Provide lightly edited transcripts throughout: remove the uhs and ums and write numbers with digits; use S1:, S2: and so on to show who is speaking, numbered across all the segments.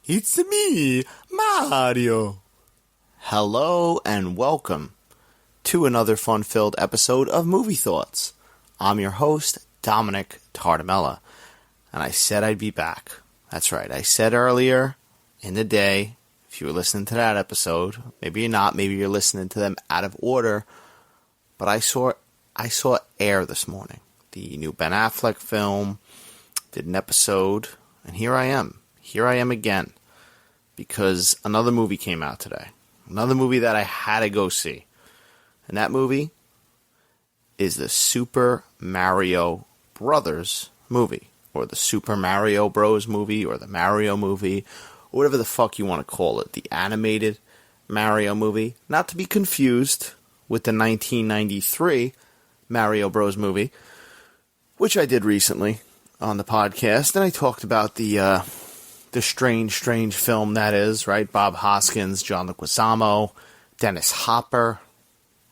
S1: It's me, Mario. Hello and welcome to another fun-filled episode of Movie Thoughts. I'm your host, Dominic Tardamella, and I said I'd be back. That's right, I said earlier in the day, if you were listening to that episode, maybe you're not, maybe you're listening to them out of order, but I saw Air this morning, the new Ben Affleck film, did an episode, and here I am again, because another movie came out today. Another movie that I had to go see. And that movie is the Super Mario Brothers movie. Or the Super Mario Bros movie, or the Mario movie, or whatever the fuck you want to call it. The animated Mario movie. Not to be confused with the 1993 Mario Bros movie, which I did recently on the podcast. And I talked about the strange film that is, right? Bob Hoskins, John Leguizamo, Dennis Hopper.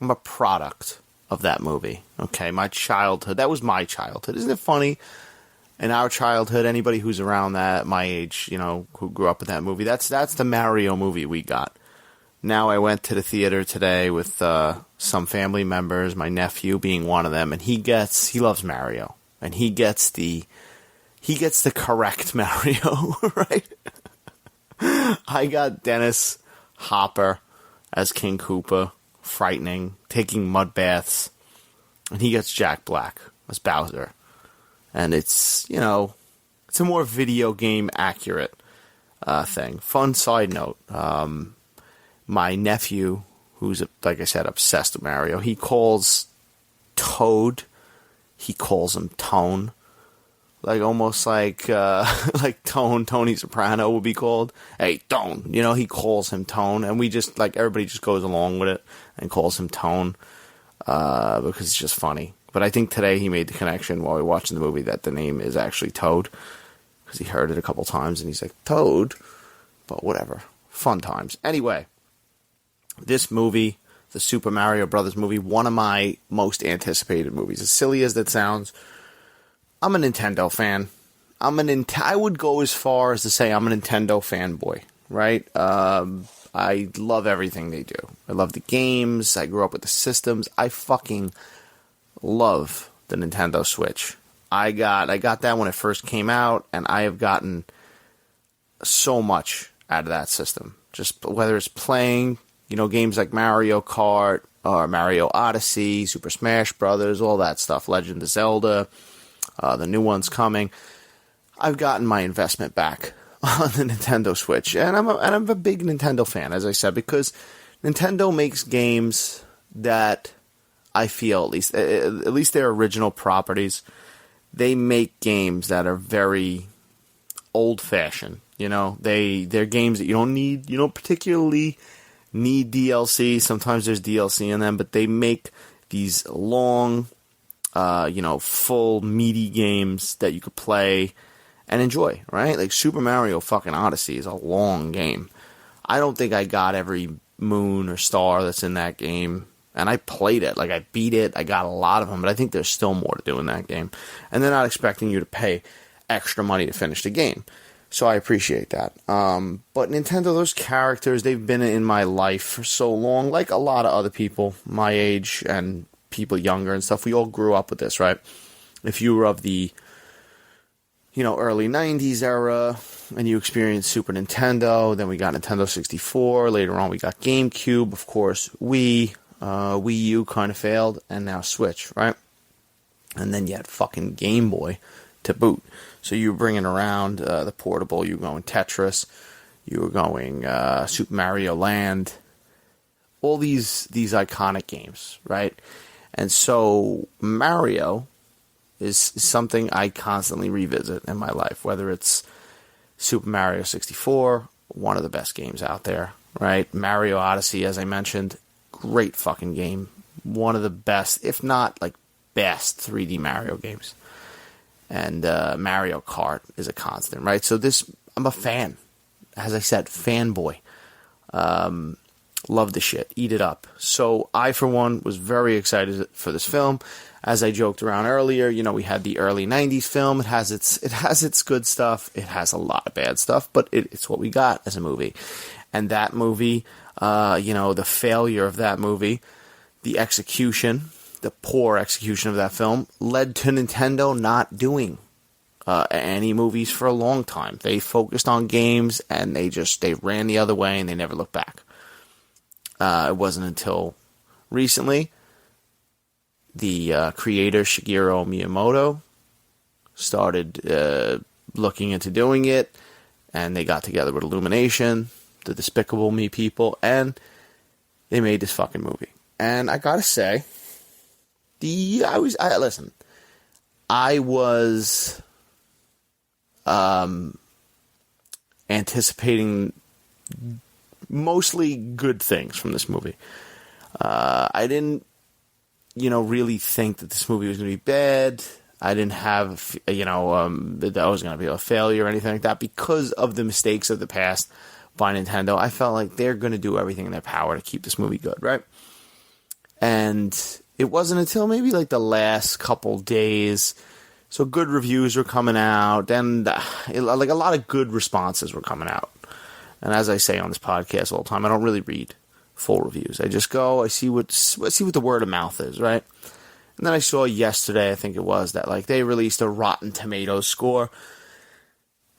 S1: I'm a product of that movie. Okay, my childhood. That was my childhood. Isn't it funny? In our childhood, anybody who's around that, my age, you know, who grew up with that movie, that's the Mario movie we got. Now I went to the theater today with some family members, my nephew being one of them, and he loves Mario. And he gets the correct Mario, right? I got Dennis Hopper as King Koopa, frightening, taking mud baths, and he gets Jack Black as Bowser. And it's, you know, it's a more video game accurate thing. Fun side note, my nephew, who's, like I said, obsessed with Mario, he calls Toad, he calls him Tone. Like, almost like Tony Soprano would be called. Hey, Tone. You know, he calls him Tone. And we just, like, everybody just goes along with it and calls him Tone. Because it's just funny. But I think today he made the connection while we were watching the movie that the name is actually Toad. Because he heard it a couple times and he's like, Toad? But whatever. Fun times. Anyway, this movie, the Super Mario Brothers movie, one of my most anticipated movies. As silly as that sounds, I'm a Nintendo fan. I would go as far as to say I'm a Nintendo fanboy, right? I love everything they do. I love the games. I grew up with the systems. I fucking love the Nintendo Switch. I got that when it first came out, and I have gotten so much out of that system. Just whether it's playing, you know, games like Mario Kart, or Mario Odyssey, Super Smash Brothers, all that stuff, Legend of Zelda, the new one's coming. I've gotten my investment back on the Nintendo Switch, and I'm a big Nintendo fan, as I said, because Nintendo makes games that I feel, at least their original properties, they make games that are very old-fashioned. You know, they're games that you don't particularly need DLC. Sometimes there's DLC in them, but they make these long, full, meaty games that you could play and enjoy, right? Like Super Mario fucking Odyssey is a long game. I don't think I got every moon or star that's in that game, and I played it. Like, I beat it, I got a lot of them, but I think there's still more to do in that game. And they're not expecting you to pay extra money to finish the game. So I appreciate that. But Nintendo, those characters, they've been in my life for so long, like a lot of other people my age and people younger and stuff. We all grew up with this, right? If you were of the, early 90s era and you experienced Super Nintendo, then we got Nintendo 64, later on we got GameCube, of course, Wii U kind of failed, and now Switch, right? And then you had fucking Game Boy to boot. So you were bringing around the portable, you were going Tetris, you were going Super Mario Land, all these iconic games, right? And so Mario is something I constantly revisit in my life, whether it's Super Mario 64, one of the best games out there, right? Mario Odyssey, as I mentioned, great fucking game. One of the best, if not like best 3D Mario games. And Mario Kart is a constant, right? So I'm a fan. As I said, fanboy. Love the shit. Eat it up. So I, for one, was very excited for this film. As I joked around earlier, we had the early 90s film. It has its good stuff. It has a lot of bad stuff, but it's what we got as a movie. And that movie, the failure of that movie, the execution, the poor execution of that film, led to Nintendo not doing any movies for a long time. They focused on games, and they ran the other way, and they never looked back. It wasn't until recently the creator Shigeru Miyamoto started looking into doing it, and they got together with Illumination, the Despicable Me people, and they made this fucking movie. And I gotta say, I was anticipating mostly good things from this movie. I didn't, really think that this movie was going to be bad. I didn't have, that was going to be a failure or anything like that because of the mistakes of the past by Nintendo. I felt like they're going to do everything in their power to keep this movie good, right? And it wasn't until maybe like the last couple days, so good reviews were coming out, and like a lot of good responses were coming out. And as I say on this podcast all the time, I don't really read full reviews. I just go, I see what the word of mouth is, right? And then I saw yesterday, I think it was, that like they released a Rotten Tomatoes score,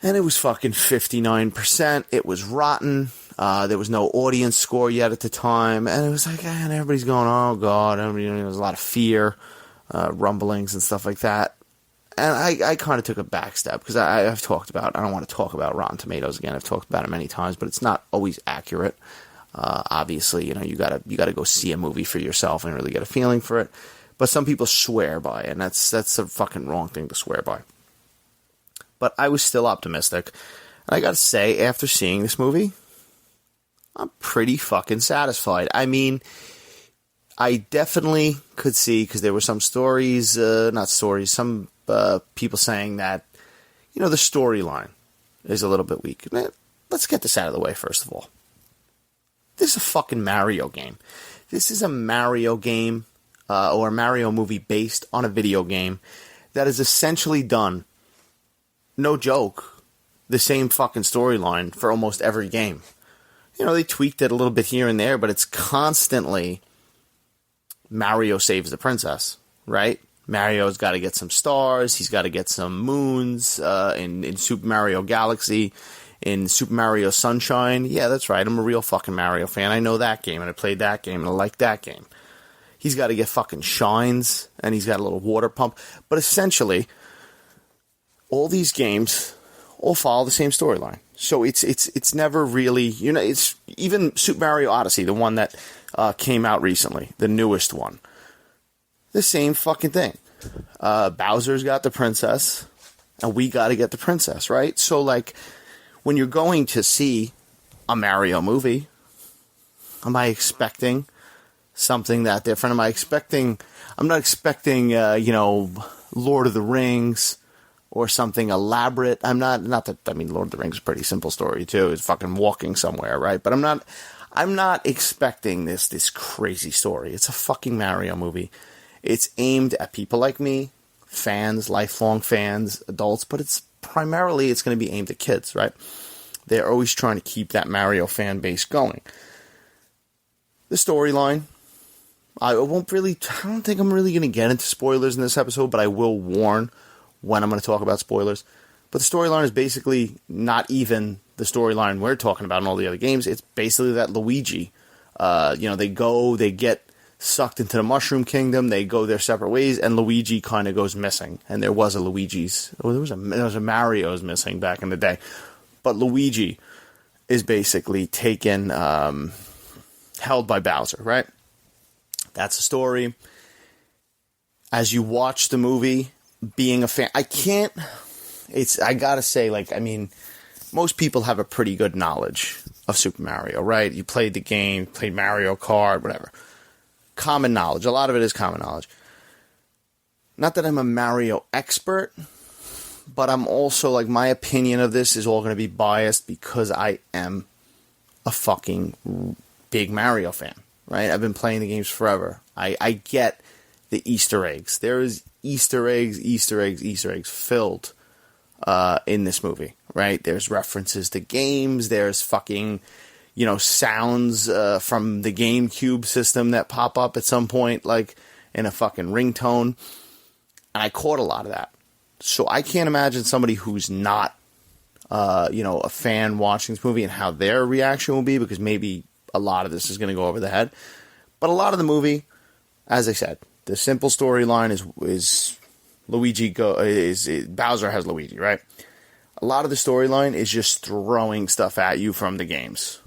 S1: and it was fucking 59%. It was rotten. There was no audience score yet at the time, and it was like, and everybody's going, oh god, there's a lot of fear, rumblings and stuff like that. And I kind of took a back step because I've talked about, I don't want to talk about Rotten Tomatoes again. I've talked about it many times, but it's not always accurate. Obviously, you gotta go see a movie for yourself and really get a feeling for it. But some people swear by it, and that's a fucking wrong thing to swear by. But I was still optimistic. And I gotta say, after seeing this movie, I'm pretty fucking satisfied. I mean, I definitely could see, because there were some stories, some people saying that, the storyline is a little bit weak. Let's get this out of the way, first of all. This is a fucking Mario game. This is a Mario game, or a Mario movie based on a video game that is essentially done, no joke, the same fucking storyline for almost every game. They tweaked it a little bit here and there, but it's constantly Mario saves the princess, right? Mario's got to get some stars. He's got to get some moons in Super Mario Galaxy, in Super Mario Sunshine. Yeah, that's right. I'm a real fucking Mario fan. I know that game, and I played that game, and I like that game. He's got to get fucking shines, and he's got a little water pump. But essentially, all these games all follow the same storyline. So it's never really, it's even Super Mario Odyssey, the one that came out recently, the newest one. The same fucking thing. Bowser's got the princess, and we got to get the princess, right? So, like, when you're going to see a Mario movie, am I expecting something that different? I'm not expecting, Lord of the Rings or something elaborate. Lord of the Rings is a pretty simple story too. It's fucking walking somewhere, right? But I'm not expecting this crazy story. It's a fucking Mario movie. It's aimed at people like me, fans, lifelong fans, adults, but it's going to be aimed at kids, right? They're always trying to keep that Mario fan base going. The storyline, I don't think I'm really going to get into spoilers in this episode, but I will warn when I'm going to talk about spoilers. But the storyline is basically not even the storyline we're talking about in all the other games. It's basically that Luigi, they get sucked into the Mushroom Kingdom, they go their separate ways, and Luigi kind of goes missing. And there was a Mario's missing back in the day. But Luigi is basically taken, held by Bowser, right? That's the story. As you watch the movie, being a fan, I gotta say, most people have a pretty good knowledge of Super Mario, right? You played the game, played Mario Kart, whatever. Common knowledge. A lot of it is common knowledge. Not that I'm a Mario expert, but I'm also, my opinion of this is all going to be biased because I am a fucking big Mario fan, right? I've been playing the games forever. I get the Easter eggs. There is Easter eggs filled in this movie, right? There's references to games. There's fucking, sounds from the GameCube system that pop up at some point, like in a fucking ringtone. And I caught a lot of that. So I can't imagine somebody who's not, a fan watching this movie and how their reaction will be, because maybe a lot of this is going to go over the head. But a lot of the movie, as I said, the simple storyline is Bowser has Luigi, right? A lot of the storyline is just throwing stuff at you from the games.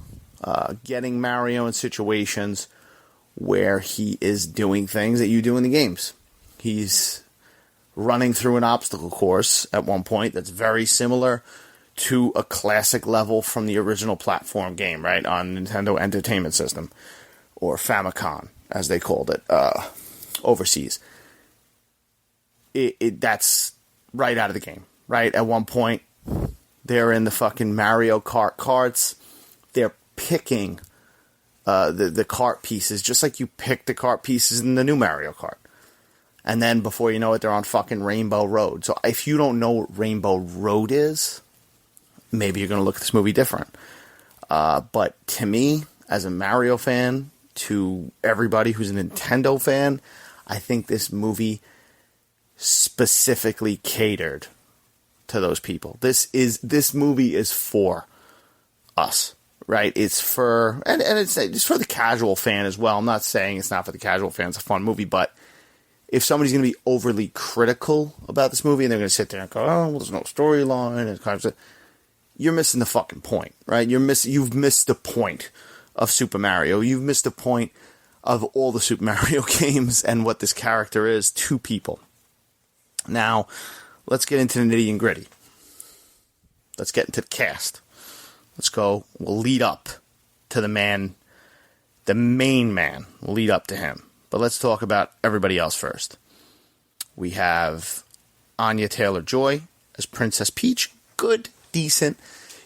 S1: Getting Mario in situations where he is doing things that you do in the games. He's running through an obstacle course at one point that's very similar to a classic level from the original platform game, right, on Nintendo Entertainment System, or Famicom, as they called it, overseas. That's right out of the game, right? At one point, they're in the fucking Mario Kart carts. They're picking the kart pieces, just like you pick the kart pieces in the new Mario Kart. And then, before you know it, they're on fucking Rainbow Road. So if you don't know what Rainbow Road is, maybe you're going to look at this movie different. But to me, as a Mario fan, to everybody who's a Nintendo fan, I think this movie specifically catered to those people. This movie is for us, right? It's for, and it's for the casual fan as well. I'm not saying it's not for the casual fan. It's a fun movie, but if somebody's going to be overly critical about this movie and they're going to sit there and go, oh, well, there's no storyline, and kind of, you're missing the fucking point, right? You've missed the point of Super Mario. You've missed the point of all the Super Mario games and what this character is to people. Now, let's get into the nitty and gritty. Let's get into the cast. Let's go. We'll lead up to the main man. We'll lead up to him. But let's talk about everybody else first. We have Anya Taylor-Joy as Princess Peach. Good, decent.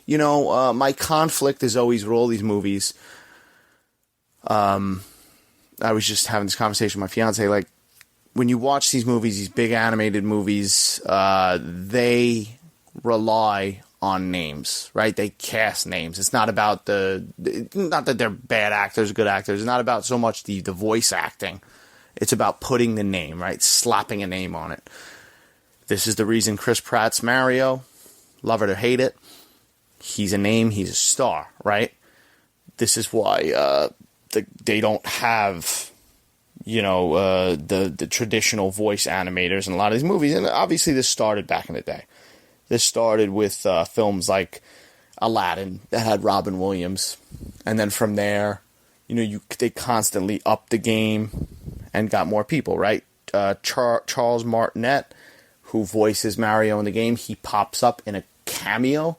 S1: My conflict is always with all these movies. I was just having this conversation with my fiance. Like, when you watch these movies, these big animated movies, they rely on names, right? They cast names. It's not about not that they're bad actors, good actors. It's not about so much the voice acting. It's about putting the name, right? Slapping a name on it. This is the reason Chris Pratt's Mario, love it or hate it, he's a name, he's a star, right? This is why they don't have, the traditional voice animators in a lot of these movies. And obviously this started back in the day. This started with films like Aladdin that had Robin Williams. And then from there, they constantly upped the game and got more people, right? Charles Martinet, who voices Mario in the game, he pops up in a cameo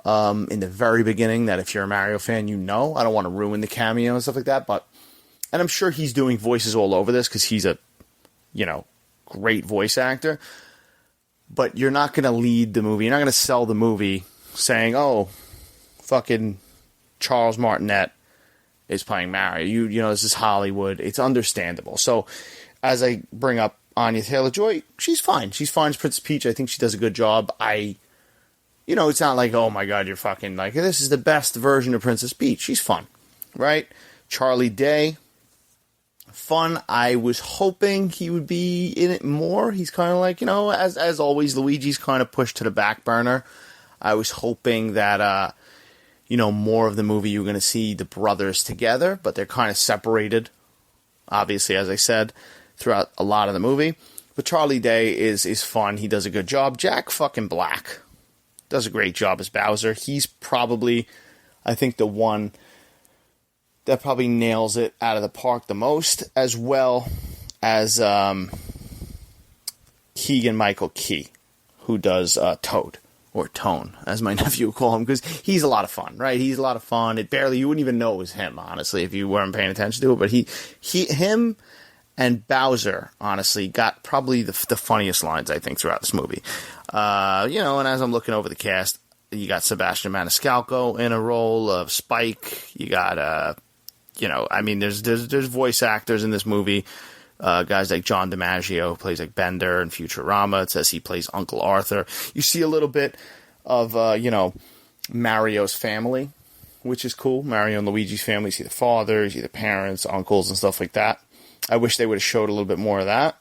S1: in the very beginning that if you're a Mario fan, I don't want to ruin the cameo and stuff like that, and I'm sure he's doing voices all over this because he's a, great voice actor. But you're not going to lead the movie. You're not going to sell the movie saying, oh, fucking Charles Martinet is playing Mario. This is Hollywood. It's understandable. So, as I bring up Anya Taylor-Joy, she's fine. She's fine as Princess Peach. I think she does a good job. It's not like, oh my God, you're fucking like, this is the best version of Princess Peach. She's fun, right? Charlie Day, fun. I was hoping he would be in it more. He's kind of like, as always, Luigi's kind of pushed to the back burner. I was hoping that, more of the movie you're going to see the brothers together, but they're kind of separated, obviously, as I said, throughout a lot of the movie. But Charlie Day is fun. He does a good job. Jack fucking Black does a great job as Bowser. He's probably, I think, the one that probably nails it out of the park the most, as well as Keegan-Michael Key, who does Toad, or Tone, as my nephew would call him, because he's a lot of fun, right? He's a lot of fun. You wouldn't even know it was him, honestly, if you weren't paying attention to it, but him and Bowser, honestly, got probably the funniest lines, I think, throughout this movie. And as I'm looking over the cast, you got Sebastian Maniscalco in a role of Spike. You got I mean, there's voice actors in this movie. Guys like John DiMaggio, who plays like Bender in Futurama. It says he plays Uncle Arthur. You see a little bit of, Mario's family, which is cool. Mario and Luigi's family. You see the father, you see the parents, uncles, and stuff like that. I wish they would have showed a little bit more of that.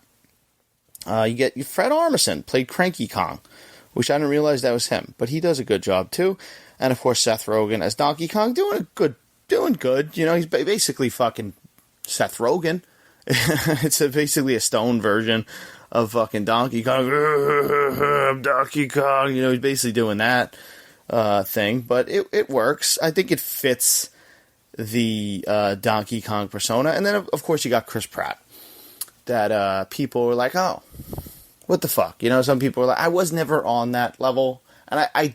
S1: You get Fred Armisen, played Cranky Kong, which I didn't realize that was him. But he does a good job, too. And, of course, Seth Rogen as Donkey Kong, doing good. He's basically fucking Seth Rogen. It's basically a stone version of fucking Donkey Kong. I'm Donkey Kong. He's basically doing that thing. But it works. I think it fits the Donkey Kong persona. And then, of course, you got Chris Pratt. That people were like, oh, what the fuck? Some people were like, I was never on that level. And I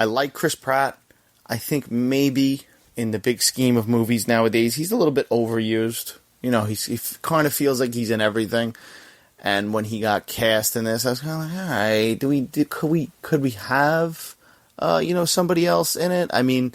S1: like Chris Pratt. I think maybe in the big scheme of movies nowadays, he's a little bit overused. He kind of feels like he's in everything. And when he got cast in this, I was kind of like, all right, could we have, somebody else in it? I mean,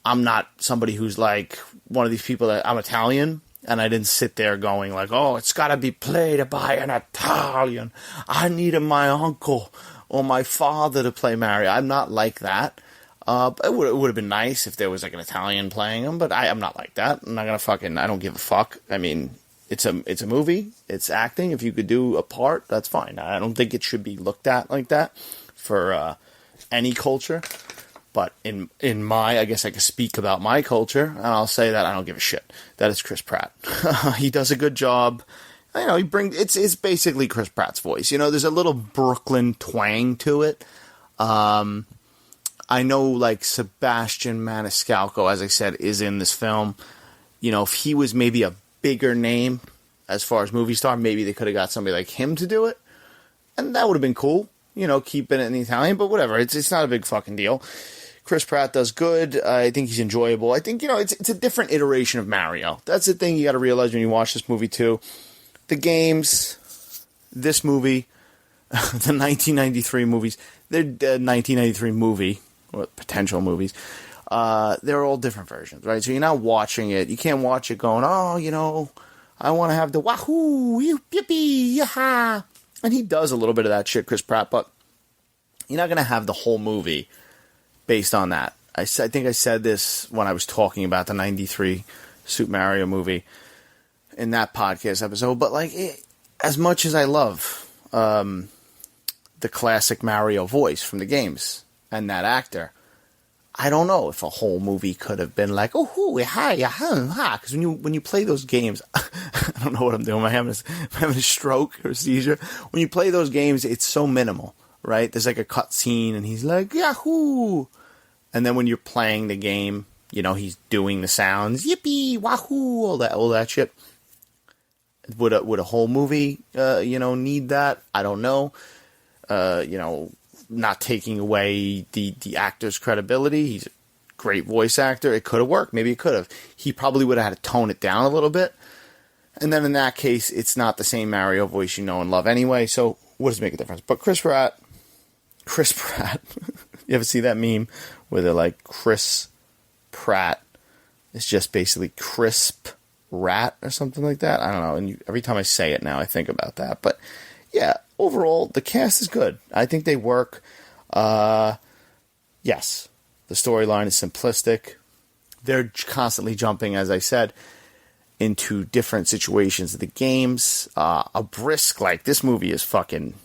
S1: I'm not somebody who's like one of these people that I'm Italian. And I didn't sit there going like, oh, it's got to be played by an Italian. I needed my uncle or my father to play Mario. I'm not like that. It would have been nice if there was like an Italian playing him, but I'm not like that. I'm not going to I don't give a fuck. I mean, it's a movie. It's acting. If you could do a part, that's fine. I don't think it should be looked at like that for any culture. But in my, I guess I could speak about my culture, and I'll say that I don't give a shit. That is Chris Pratt. He does a good job. He brings, it's basically Chris Pratt's voice. There's a little Brooklyn twang to it. I know, like, Sebastian Maniscalco, as I said, is in this film. If he was maybe a bigger name as far as movie star, maybe they could have got somebody like him to do it. And that would have been cool, keeping it in the Italian, but whatever. It's not a big fucking deal. Chris Pratt does good. I think he's enjoyable. I think, it's a different iteration of Mario. That's the thing you got to realize when you watch this movie, too. The games, this movie, the 1993 movies, the 1993 movie, or potential movies, they're all different versions, right? So you're not watching it. You can't watch it going, oh, I want to have the wahoo, yippee, yaha. And he does a little bit of that shit, Chris Pratt, but you're not going to have the whole movie based on that. I think I said this when I was talking about the 93 Super Mario movie in that podcast episode, but as much as I love the classic Mario voice from the games and that actor, I don't know if a whole movie could have been like, oh, hi, ha, because when you play those games, I don't know what I'm doing. I'm having a stroke or a seizure. When you play those games, it's so minimal, right? There's like a cut scene, and he's like, yahoo! And then when you're playing the game, he's doing the sounds, yippee, wahoo, all that shit. Would a whole movie, need that? I don't know. Not taking away the actor's credibility. He's a great voice actor. It could have worked. Maybe it could have. He probably would have had to tone it down a little bit. And then in that case, it's not the same Mario voice you know and love anyway. So what does it make a difference? But Chris Pratt. You ever see that meme where they're like, Chris Pratt is just basically crisp rat or something like that? I don't know. And every time I say it now, I think about that. But yeah, overall, the cast is good. I think they work. Yes, the storyline is simplistic. They're constantly jumping, as I said, into different situations of the games. A brisk, this movie is fucking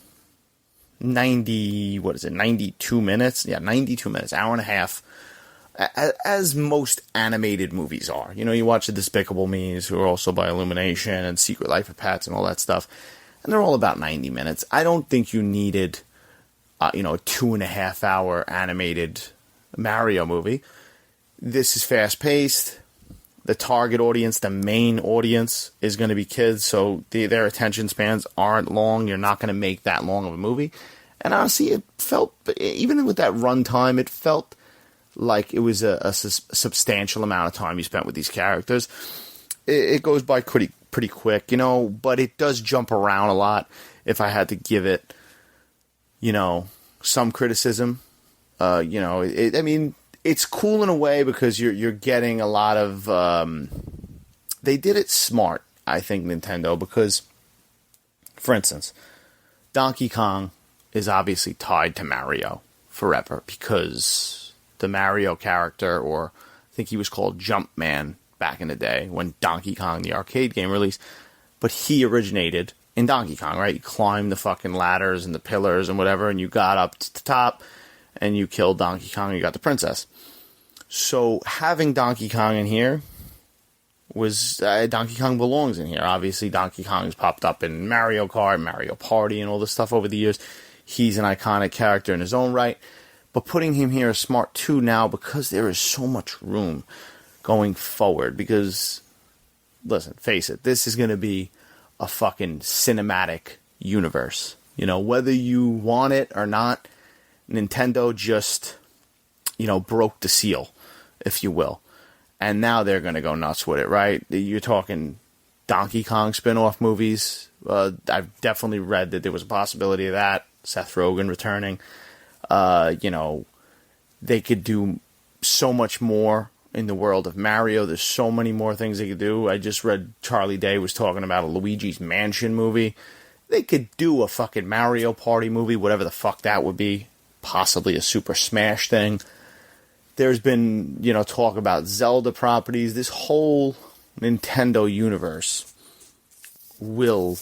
S1: 92 minutes? Yeah, 92 minutes, hour and a half. As most animated movies are. You watch the Despicable Me's, who are also by Illumination, and Secret Life of Pets and all that stuff. And they're all about 90 minutes. I don't think you needed, a 2.5 hour animated Mario movie. This is fast-paced. The target audience, the main audience, is going to be kids, so their attention spans aren't long. You're not going to make that long of a movie. And honestly, it felt, even with that runtime, it felt like it was a substantial amount of time you spent with these characters. It goes by pretty quick, but it does jump around a lot. If I had to give it, some criticism, it's cool in a way because you're getting a lot of. They did it smart, I think, Nintendo, because, for instance, Donkey Kong is obviously tied to Mario forever because the Mario character, or I think he was called Jumpman back in the day when Donkey Kong, the arcade game, released, but he originated in Donkey Kong, right? You climbed the fucking ladders and the pillars and whatever, and you got up to the top, and you killed Donkey Kong, and you got the princess. So having Donkey Kong in here was... Donkey Kong belongs in here. Obviously, Donkey Kong has popped up in Mario Kart, Mario Party, and all this stuff over the years. He's an iconic character in his own right. But putting him here is smart, too, now, because there is so much room going forward. Because, listen, face it, this is going to be a fucking cinematic universe. You know, whether you want it or not, Nintendo just, you know, broke the seal, if you will. And now they're going to go nuts with it, right? You're talking Donkey Kong spin-off movies. I've definitely read that there was a possibility of that. Seth Rogen returning. You know, they could do so much more in the world of Mario. There's so many more things they could do. I just read Charlie Day was talking about a Luigi's Mansion movie. They could do a fucking Mario Party movie, whatever the fuck that would be. Possibly a Super Smash thing. There's been, you know, talk about Zelda properties. This whole Nintendo universe will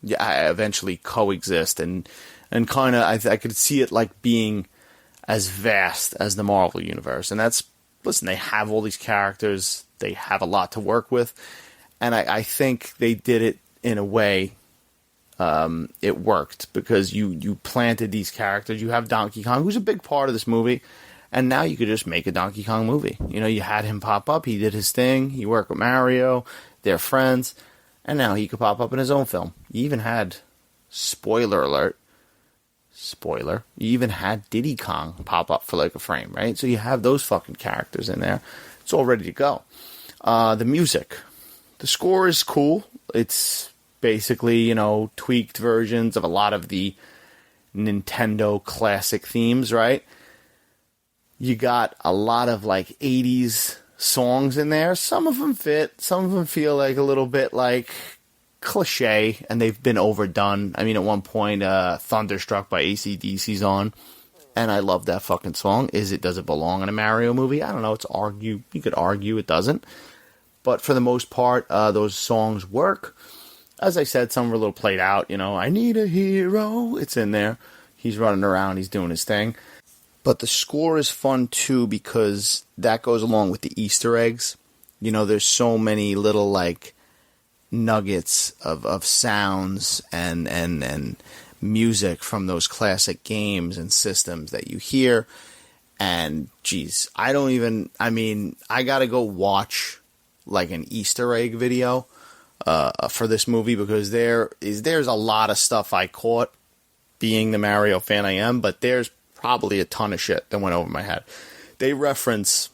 S1: eventually coexist, and kind of, I could see it like being as vast as the Marvel universe. And that's, listen, they have all these characters, they have a lot to work with, and I think they did it in a way it worked, because you planted these characters. You have Donkey Kong, who's a big part of this movie, and now you could just make a Donkey Kong movie. You know, you had him pop up, he did his thing, he worked with Mario, they're friends, and now he could pop up in his own film. You even had, spoiler alert, you even had Diddy Kong pop up for like a frame, right? So you have those fucking characters in there. It's all ready to go. The music. The score is cool. It's basically, you know, tweaked versions of a lot of the Nintendo classic themes, right? You got a lot of like 80s songs in there. Some of them fit. Some of them feel like a little bit like cliche, and they've been overdone. I mean, at one point, Thunderstruck by AC/DC's on, and I love that fucking song. Does it belong in a Mario movie? I don't know. You could argue it doesn't. But for the most part, those songs work. As I said, some were a little played out. You know, I need a hero. It's in there. He's running around. He's doing his thing. But the score is fun, too, because that goes along with the Easter eggs. You know, there's so many little, like, nuggets of sounds and music from those classic games and systems that you hear. And, geez, I gotta go watch, like, an Easter egg video for this movie, because there's a lot of stuff I caught, being the Mario fan I am, but there's probably a ton of shit that went over my head. They reference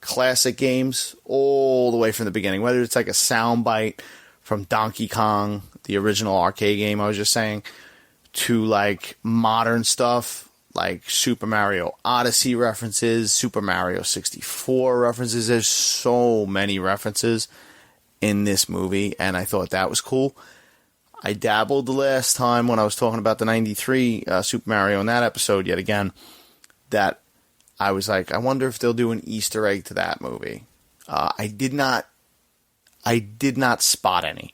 S1: classic games all the way from the beginning, whether it's like a soundbite from Donkey Kong, the original arcade game I was just saying, to like modern stuff like Super Mario Odyssey references, Super Mario 64 references. There's so many references in this movie, and I thought that was cool. I dabbled the last time when I was talking about the 93 Super Mario in that episode yet again, that I was like, I wonder if they'll do an Easter egg to that movie. I did not spot any.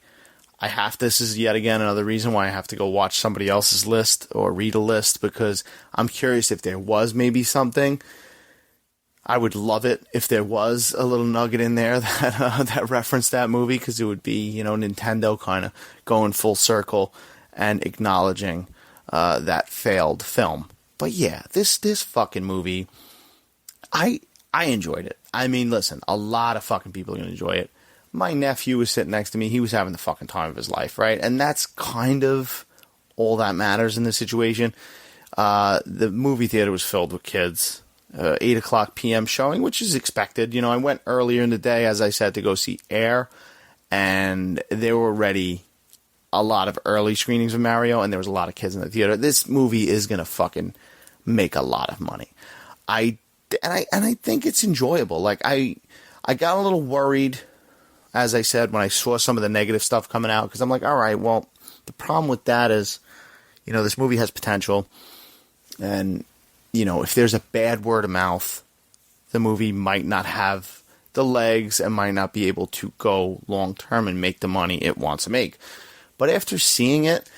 S1: This is yet again another reason why I have to go watch somebody else's list or read a list, because I'm curious if there was maybe something. I would love it if there was a little nugget in there that referenced that movie, because it would be, you know, Nintendo kind of going full circle and acknowledging that failed film. But yeah, this fucking movie, I enjoyed it. I mean, listen, a lot of fucking people are going to enjoy it. My nephew was sitting next to me. He was having the fucking time of his life, right? And that's kind of all that matters in this situation. The movie theater was filled with kids. 8 o'clock p.m. showing, which is expected. You know, I went earlier in the day, as I said, to go see Air, and there were already a lot of early screenings of Mario, and there was a lot of kids in the theater. This movie is going to fucking make a lot of money. I I think it's enjoyable. Like, I got a little worried, as I said, when I saw some of the negative stuff coming out, because I'm like, all right, well, the problem with that is, this movie has potential, and, if there's a bad word of mouth, the movie might not have the legs and might not be able to go long term and make the money it wants to make. But after seeing it,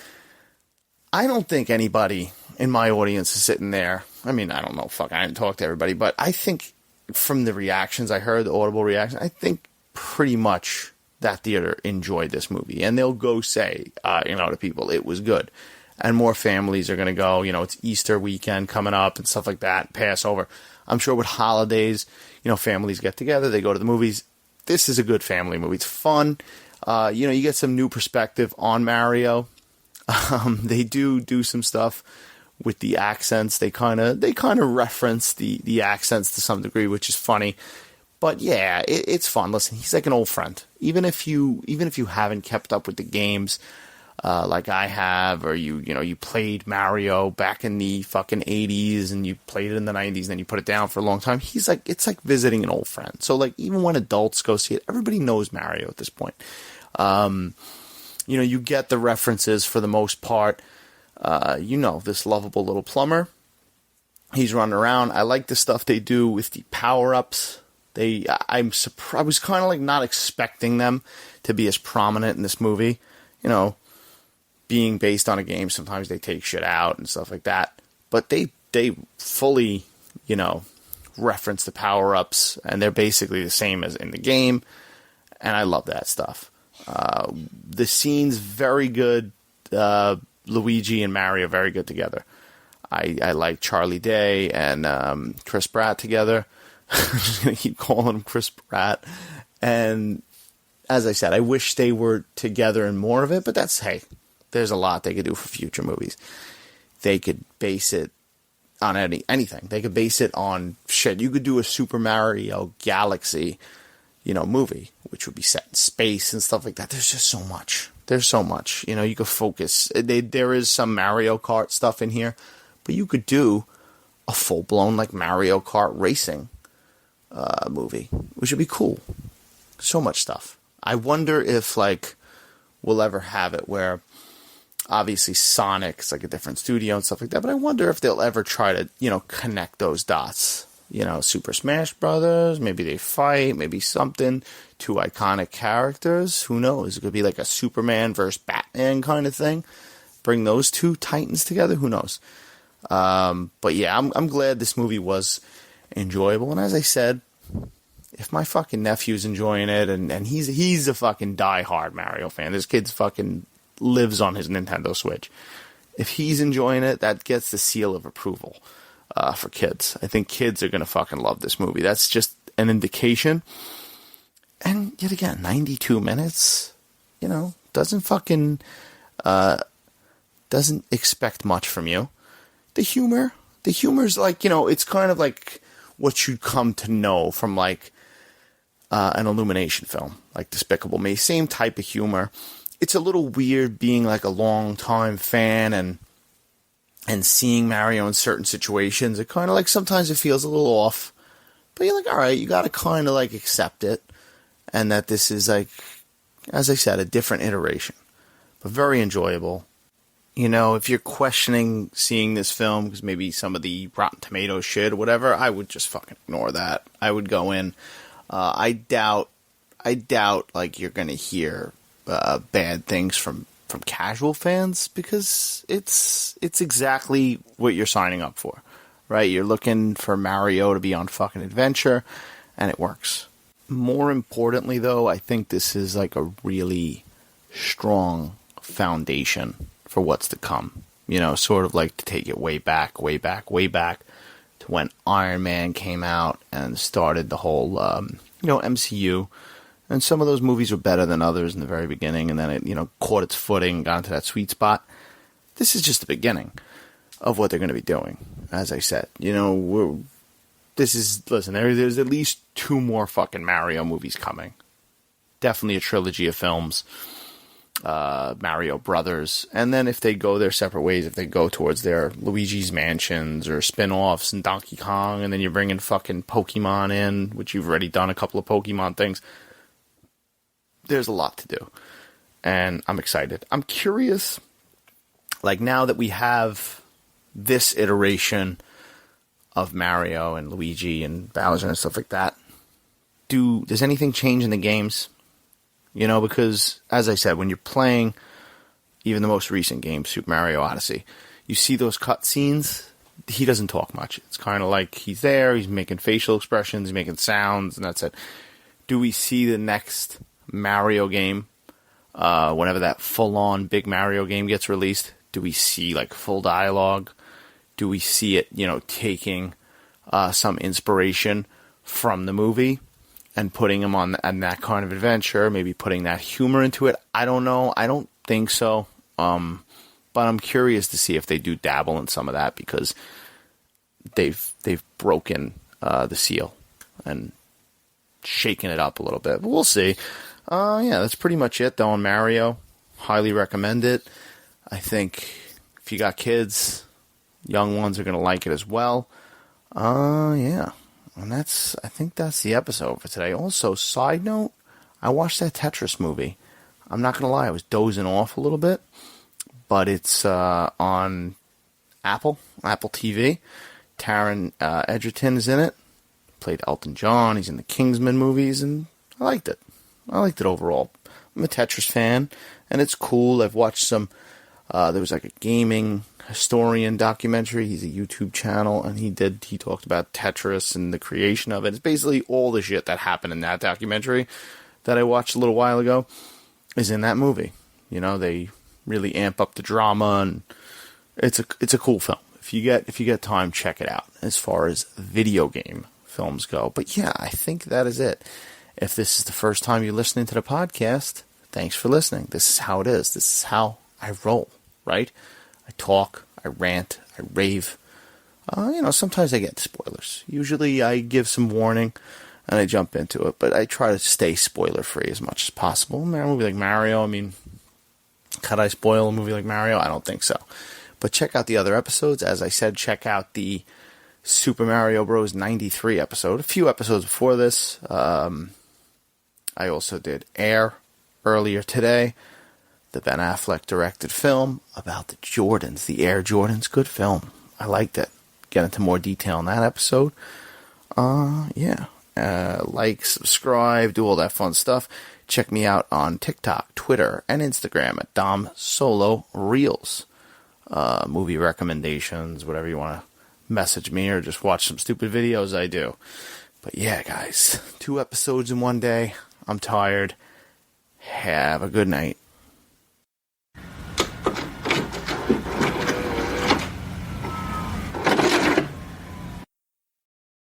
S1: I don't think anybody in my audience is sitting there. I mean, I don't know, I didn't talk to everybody, but I think from the reactions I heard, the audible reaction, I think pretty much that theater enjoyed this movie. And they'll go say, to people, it was good. And more families are going to go, it's Easter weekend coming up and stuff like that, Passover. I'm sure with holidays, families get together, they go to the movies. This is a good family movie. It's fun. You get some new perspective on Mario. They do some stuff with the accents. They kind of reference the accents to some degree, which is funny. But yeah, it's fun. Listen, he's like an old friend. Even if you haven't kept up with the games, like I have, or you played Mario back in the fucking 80s and you played it in the 90s and then you put it down for a long time, it's like visiting an old friend. So like, even when adults go see it, everybody knows Mario at this point. You get the references for the most part. This lovable little plumber, he's running around. I like the stuff they do with the power-ups. I was kind of like not expecting them to be as prominent in this movie. Being based on a game, sometimes they take shit out and stuff like that. But they fully, reference the power-ups, and they're basically the same as in the game. And I love that stuff. The scene's very good. Luigi and Mario very good together. I like Charlie Day and Chris Pratt together. I'm just going to keep calling him Chris Pratt. And as I said, I wish they were together in more of it, but there's a lot they could do for future movies. They could base it on anything. They could base it on shit. You could do a Super Mario Galaxy, movie, which would be set in space and stuff like that. There's just so much. There's so much. You could focus. There is some Mario Kart stuff in here, but you could do a full-blown like Mario Kart racing movie, which would be cool. So much stuff. I wonder if we'll ever have it where obviously Sonic's like a different studio and stuff like that, but I wonder if they'll ever try to, connect those dots. Super Smash Brothers, maybe they fight, maybe something. Two iconic characters, who knows? It could be like a Superman versus Batman kind of thing. Bring those two titans together, who knows? But yeah, I'm glad this movie was enjoyable. And as I said, if my fucking nephew's enjoying it, and he's a fucking diehard Mario fan. This kid's fucking lives on his Nintendo Switch. If he's enjoying it, that gets the seal of approval for kids. I think kids are going to fucking love this movie. That's just an indication. And yet again, 92 minutes, doesn't fucking, doesn't expect much from you. The humor's like, it's kind of like what you'd come to know from like an Illumination film, like Despicable Me. Same type of humor. It's a little weird being like a long-time fan and seeing Mario in certain situations. It kind of like sometimes it feels a little off, but you're like, all right, you got to kind of like accept it, and that this is like, as I said, a different iteration, but very enjoyable. If you're questioning seeing this film because maybe some of the Rotten Tomatoes shit or whatever, I would just fucking ignore that. I would go in. I doubt like you're gonna hear bad things from casual fans, because it's exactly what you're signing up for, right? You're looking for Mario to be on fucking adventure, and it works. More importantly, though, I think this is like a really strong foundation for what's to come. Sort of like to take it way back to when Iron Man came out and started the whole, MCU. And some of those movies were better than others in the very beginning, and then it, caught its footing, got into that sweet spot. This is just the beginning of what they're going to be doing. As I said, listen, there's at least 2 more fucking Mario movies coming. Definitely a trilogy of films. Mario Brothers. And then if they go their separate ways, if they go towards their Luigi's Mansions or spin-offs and Donkey Kong, and then you're bringing fucking Pokemon in, which you've already done a couple of Pokemon things, there's a lot to do. And I'm excited. I'm curious, like now that we have this iteration of Mario and Luigi and Bowser and stuff like that, does anything change in the games? You know, because, as I said, when you're playing even the most recent game, Super Mario Odyssey, you see those cutscenes, he doesn't talk much. It's kind of like he's there, he's making facial expressions, he's making sounds, and that's it. Do we see the next Mario game, whenever that full-on big Mario game gets released? Do we see, like, full dialogue? Do we see it, you know, taking some inspiration from the movie and putting him on that kind of adventure, maybe putting that humor into it? I don't know. I don't think so. But I'm curious to see if they do dabble in some of that, because they've broken the seal and shaken it up a little bit. But we'll see. Yeah, that's pretty much it, though, on Mario. Highly recommend it. I think if you got kids, young ones are going to like it as well. Yeah. And I think that's the episode for today. Also, side note, I watched that Tetris movie. I'm not going to lie, I was dozing off a little bit. But it's on Apple TV. Taron Egerton is in it. Played Elton John. He's in the Kingsman movies, and I liked it. I liked it overall. I'm a Tetris fan, and it's cool. I've watched some... there was like a gaming historian documentary. He's a YouTube channel, and he talked about Tetris and the creation of it. It's basically all the shit that happened in that documentary that I watched a little while ago is in that movie. You know, they really amp up the drama, and it's a cool film. If you get time, check it out as far as video game films go. But yeah, I think that is it. If this is the first time you're listening to the podcast, thanks for listening. This is how it is. This is how I roll, right? I talk, I rant, I rave. Sometimes I get spoilers. Usually I give some warning and I jump into it, but I try to stay spoiler-free as much as possible. Man, a movie like Mario, could I spoil a movie like Mario? I don't think so. But check out the other episodes. As I said, check out the Super Mario Bros. 93 episode. A few episodes before this. I also did Air earlier today. The Ben Affleck directed film about the Jordans, the Air Jordans. Good film. I liked it. Get into more detail in that episode. Yeah. Like, subscribe, do all that fun stuff. Check me out on TikTok, Twitter, and Instagram at Dom Solo Reels. Movie recommendations, whatever you want to message me, or just watch some stupid videos, I do. But yeah, guys, 2 episodes in one day. I'm tired. Have a good night.